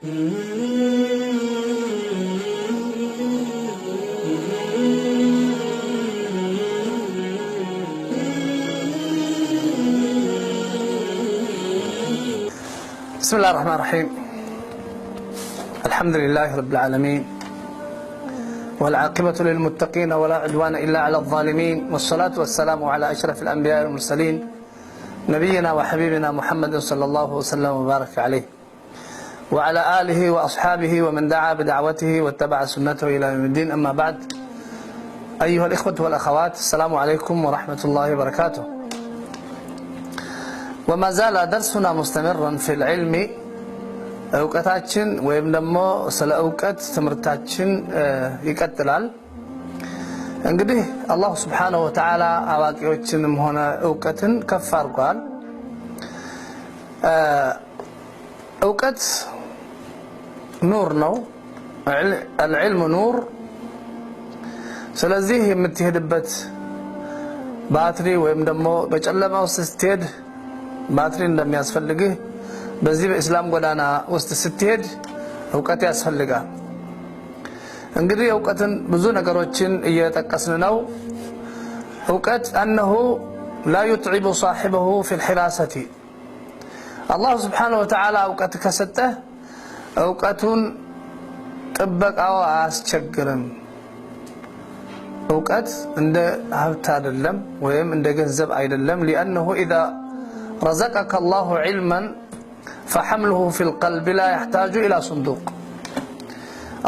بسم الله الرحمن الرحيم. الحمد لله رب العالمين والعاقبة للمتقين ولا عدوان إلا على الظالمين والصلاة والسلام على أشرف الأنبياء والمرسلين نبينا وحبيبنا محمد صلى الله وسلم وبارك عليه وعلى آله وأصحابه ومن دعا بدعوته واتبع سنته إلى يوم الدين. أما بعد، أيها الإخوة والأخوات، السلام عليكم ورحمة الله وبركاته. وما زال درسنا مستمرا في العلم. እውቀታችን ወይም ደግሞ ስለ እውቀት ትምህርታችን ይቀጥላል። እንግዲህ አላህ Subhanahu Wa Ta'ala አዋቂዎችንም ሆነ እውቀትን ከፍ አድርጓል። እውቀት ኑር ነው። العلم نور። ስለዚህ የምትሄድበት ባትሪ ወይም ደግሞ በጨለማ ውስጥ ስትሄድ ባትሪ እንደሚያስፈልግህ በዚህ በእስላም ጎዳና ውስጥ ስትሄድ እውቀት ያስፈልጋል። እንግዲህ እውቀትን ብዙ ነገሮችን እየጠቀስን ነው። እውቀት أنه لا يتعب صاحبه في الحراسة. الله سبحانه وتعالى እውቀት ከሰጠህ እውቀቱን ጥበቃው አያስቸግርም። እውቀት እንደ ሀብት አይደለም ወይም እንደ ገንዘብ አይደለም። لأنه إذا رزقك الله علما فحمله في القلب لا يحتاج إلى صندوق.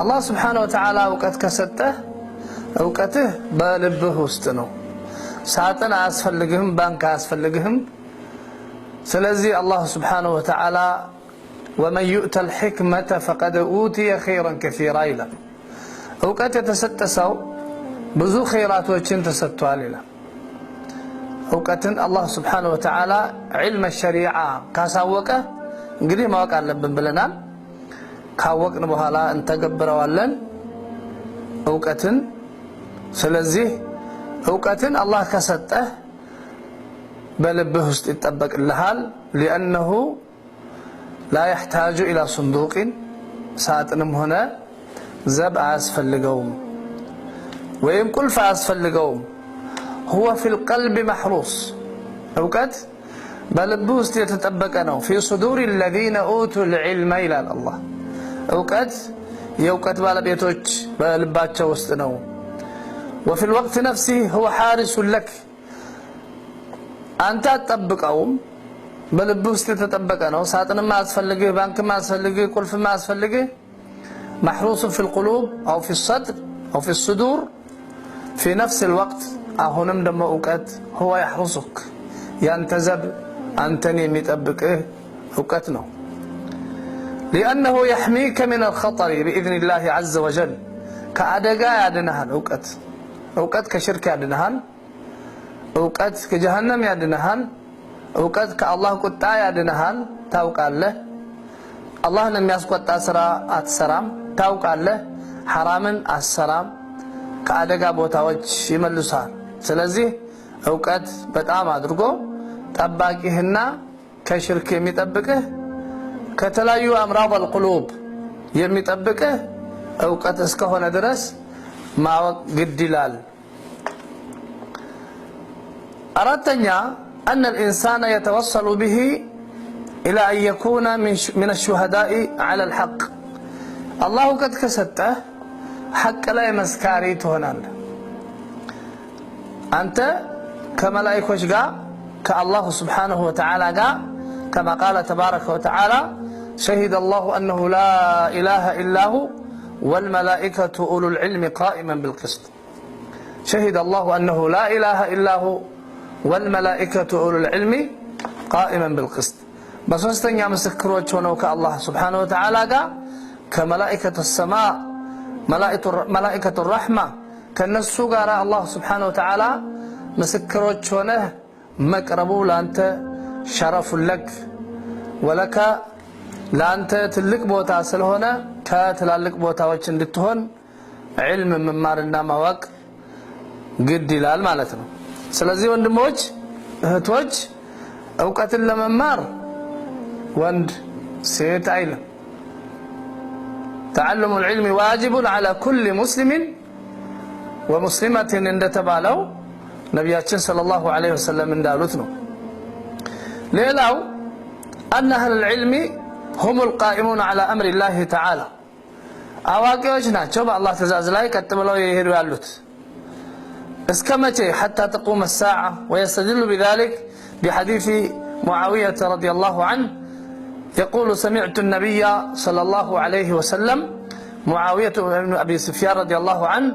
الله سبحانه وتعالى أوقات كسته أوقاته بلبه وستنو ساعتنا أسفلقهم بانك أسفلقهم. سلزي الله سبحانه وتعالى ومن يؤت الحكمة فقد أوتي خيرا كثيرا إلى أوقات يتستسو بزو خيرات وجن تستوى إلى أوقات الله سبحانه وتعالى علم الشريعة كاساوكه እንግዲህ ማወቅ አለብን ብለናል። ካወቅን በኋላ እንተገብረዋለን እውቀትን። ስለዚህ እውቀትን አላህ ከሰጠህ በልብህ ውስጥ ይጠበቅልሃል። لأنه لا يحتاج إلى صندوق ሳጥንም ሆነ ዘብ አያስፈልገውም ወይም ቁልፍ አያስፈልገውም። هو في القلب محروس. እውቀት በልብ ውስጥ የተጠበቀ ነው። في صدور الذين اوتوا العلم الى الله. እውቀት የእውቀት ባለቤቶች በልባቸው ውስጥ ነው። وفي الوقت نفسه هو حارس لك. አንተ አትጠብቀውም፣ በልብ ውስጥ የተጠበቀ ነው። ሳጥንም አያስፈልግህ፣ ባንክም አያስፈልግህ፣ ቁልፍም አያስፈልግህ። محروس في القلوب او في الصدر او في الصدور في نفس الوقت. አሁንም ደግሞ እውቀት هو يحرسك ያንተዘብ አንተን የሚጠብቅህ እውቀት ነው። لأنه يحميك من الخطر بإذن الله عز وجل. ከአደጋ ያድንሃል እውቀት። እውቀት ከሽርክ ያድንሃል። እውቀት ከጀሃነም ያድንሃል። እውቀት ከአላህ ቁጣ ያድንሃል። ታውቃለህ አላህን የሚያስቆጣ ስራ አትሰራም። ታውቃለህ ሐራምን አትሰራም። ከአደጋ ቦታዎች ይመልሳል። ስለዚህ እውቀት በጣም አድርጎ ጠባቂህና ከሽርክ የሚጠብቅህ ከተለያዩ አምራድ القلوب የሚጠብቅህ እውቀት እስከሆነ ድረስ ማወቅ ግድ ይላል። አራተኛ أن الإنسان يتوصل به إلى أن يكون من الشهداء على الحق. الله قد كسته حق لا مسكاري تهنال. أنت كملائكة جاء كالله سبحانه وتعالى جاء كما قال تبارك وتعالى شهد الله أنه لا إله إلا هو والملائكة أولو العلم قائما بالقسط. شهد الله أنه لا إله إلا هو والملائكة أولو العلم قائما بالقسط. بس استنيا مسكروች ሆነው كالله سبحانه وتعالى جاء كملائكة السماء ملائكة الرحمة ከነሱ ጋር الله سبحانه وتعالى مسكروች ሆነህ መቅረቡ ላንተ ሸረፉ ለክ ወለከ ላንተ ትልቅ ቦታ ስለሆነ ከትላልቅ ቦታዎች እንድትሆን ዒልም መማርና ማወቅ ግድ ይላል ማለት ነው። ስለዚህ ወንድሞች እህቶች እውቀትን ለመማር ወንድ ሴት አይልም። تعلم العلم واجب على كل مسلم ومسلمة እንደተባለው ነብያችን ሰለላሁ ዐለይሂ ወሰለም እንዳሉት ነው። ሌላው أن أهل العلم هم القائمون على أمر الله تعالى አዋቂዎች ናቸው በአላህ ትእዛዝ ላይ ቀጥ ብለው ይሄዱ ያሉት እስከመቼ حتى تقوم الساعة ويستدل بذلك بحديث معاوية رضي الله عنه يقول سمعت النبي صلى الله عليه وسلم معاوية بن أبي سفيان رضي الله عنه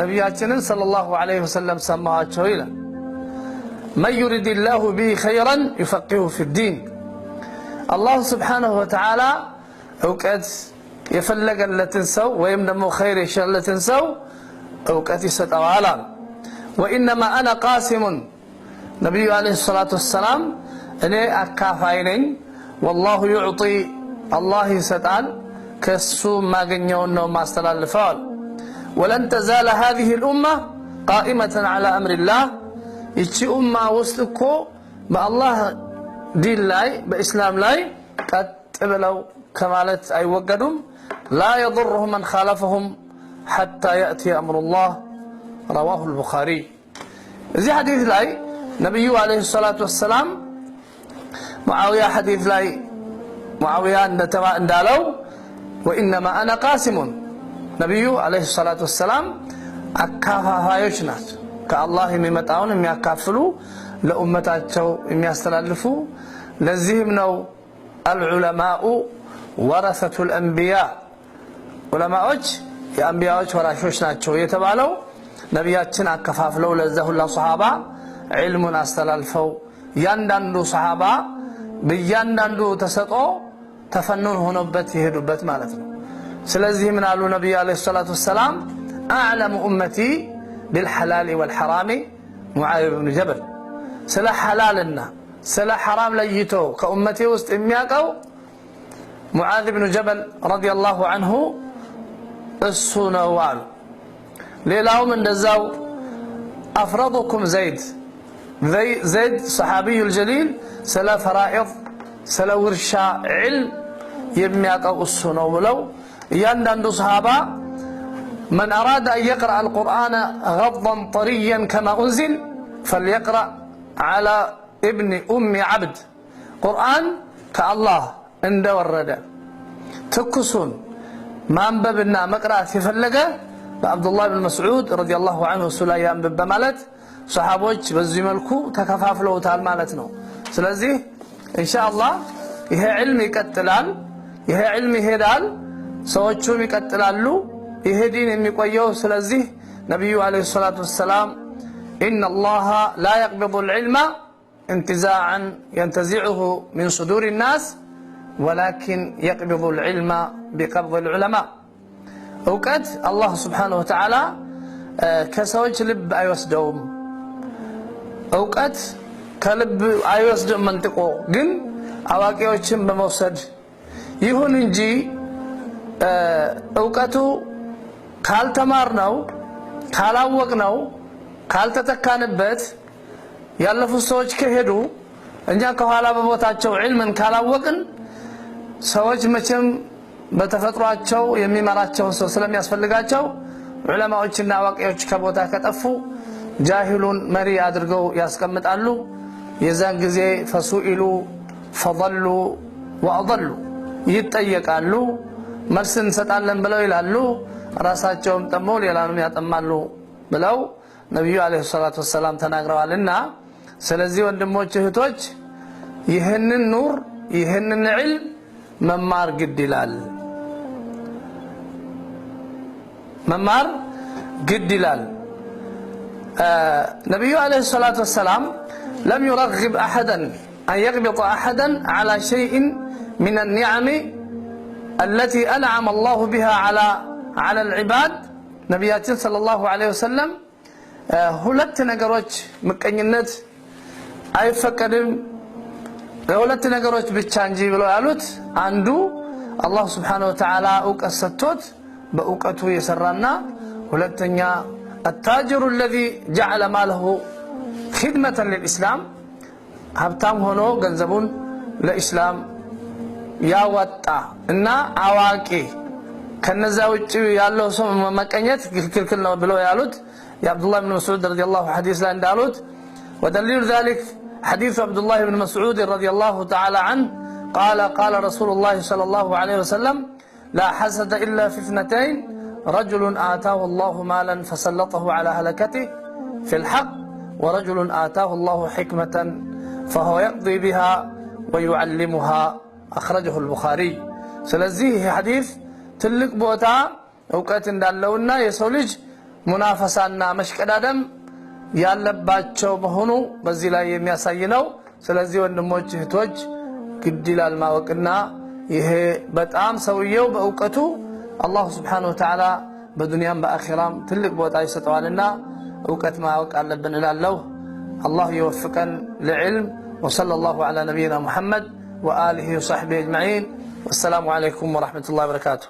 نبياتنا صلى الله عليه وسلم سماها شويلا من يريد الله به خيرا يفقهه في الدين الله سبحانه وتعالى أوقات يفلق لتنسوا ويمنمو خير الشر لتنسوا أوقات يستوالا وإنما أنا قاسم نبي عليه الصلاة والسلام أنا أكافينين والله يعطي الله يسأل كسو ما جنيونه ما استلال الفعل ولن تزال هذه الأمة قائمة على أمر الله يتشي أمة وسلكو ما الله دين لاي بإسلام لاي قد تبلو كمالت أي وقدهم لا يضرهم من خالفهم حتى يأتي أمر الله رواه البخاري زي حديث لاي نبي عليه الصلاة والسلام معاوية حديث لاي معاوية اندالو وإنما أنا قاسم نبي عليه الصلاة والسلام أكافا هايوشنات كالله ممتعون يكافلوا لأمتاتشو يستلالفوا لزيهم نو العلماء ورثة الأنبياء علماء يا أنبياء وراشوشناتشو يتبالو نبياتنا أكافلوا لزه الله صحابة علمنا استلالفوا يانداندو صحابة بيانداندو تسطو تفنن هنوبت يهدوبت مالتنا سلازه من قالوا نبي عليه الصلاة والسلام أعلم أمتي بالحلال والحرام معاذ بن جبل سلا حلالنا سلا حرام ليتو كأمتي وسط إمياقو معاذ بن جبل رضي الله عنه السنوال ليلاهم من دزاو أفرضكم زيد صحابي الجليل سلا فرائض سلا ورشا علم يمياقو السنو يندن صحابة من أراد أن يقرأ القرآن غضا طريا كما أنزل فليقرأ على ابن أم عبد قرآن كالله عند ورد تكسون ما أنببنا مقرأة فلقة عبد الله بن مسعود رضي الله عنه سلايا أنبب مالت صحابوች በዚህ መልኩ ተከፋፍለውታል ማለት ነው ስለዚህ ኢንሻአላህ ይሄ ዒልም ይቀጥላል ይሄ ዒልም ይሄዳል ሰዎቹም ይቀጥላሉ ይሄ ዲን የሚቆየው ስለዚህ ነብዩ አለይሂ ሰላቱ ወሰለም ان الله لا يقبض العلم انتزاعا ينتزعه من صدور الناس ولكن يقبض العلم بقبض العلماء እውቀት الله سبحانه وتعالى ከሰዎች ልብ አይወስደውም እውቀት ከልብ አይወስደም መንጥቆ ግን አዋቂዎችን በመውሰድ ይሁን እንጂ እውቀቱ ካልተማርነው ካላወቅነው ካልተተካንበት ያለፉ ሰዎች ከሄዱ እኛ ከኋላ በቦታቸው ዒልምን ካላወቅን ሰዎች መቼም በተፈጥሯቸው የሚመራቸው ሰው ስለሚያስፈልጋቸው ዑለማዎችና አዋቂዎች ከቦታ ከጠፉ ጃሂሉን መሪ አድርገው ያስቀምጣሉ የዛን ጊዜ ፈሱኢሉ ፈضሉ ወአضሉ ይጠየቃሉ መልስን ሰጣለን ብለው ይላሉ ራሳቸውም ጠመው ሌላንም ያጠማሉ ብለው ነብዩ አለይሂ ሰላቱ ወሰለም ተናግረዋልና ስለዚህ ወንድሞች እህቶች ይሄንን ኑር ይሄንን ዒልም መማር ግድ ይላል መማር ግድ ይላል ነብዩ አለይሂ ሰላቱ ወሰለም لم يرغب أحدا أن يغبط أحدا على شيء من النعم التي أنعم الله بها على العباد نبياتنا صلى الله عليه وسلم ሁለት ነገሮች ምቀኝነት አይፈቀድም ሁለት ነገሮች ብቻ እንጂ ብለው ያሉት አንዱ አላህ Subhanahu Wa Ta'ala እውቀት ሰጥቶት በእውቀቱ የሰራና ሁለተኛ التاجر الذي جعل ماله خدمة للإسلام ሀብታም ሆኖ ገንዘቡን ለኢስላም ያወጣ እና አዋቂ ከነዛ ውጪ ያለው ሰው መቀኘት ክልክል ነው ብለው ያሉት የአብዱላህ ኢብኑ መስዑድ ረዲየላሁ ሐዲስ ላይ እንዳሉት ودليل ذلك حديث عبد الله بن مسعود رضي الله تعالى عنه قال رسول الله صلى الله عليه وسلم لا حسد إلا في اثنتين رجل آتاه الله مالا فسلطه على هلكته في الحق ورجل آتاه الله حكمة فهو يقضي بها ويعلمها أخرجه البخاري سلزيه حديث تلك بوتا أوقات دالونا يسولج منافسانا مشكدادم ያለባቸው መሆኑ በዚህ ላይ የሚያሳይ ነው ስለዚህ ወንድሞች እህቶች ግድ ይላል ማወቅና ይሄ በጣም ሰውየው በእውቀቱ አላህ Subhanahu Wa Ta'ala በዱንያም በአኺራም ትልቅ ቦታ ይሰጠዋልና እውቀት ማወቅ አለብን እላለሁ አላህ ይወፍቀን ለዕልም وصلى الله على نبينا محمد وآله وصحبه أجمعين والسلام عليكم ورحمة الله وبركاته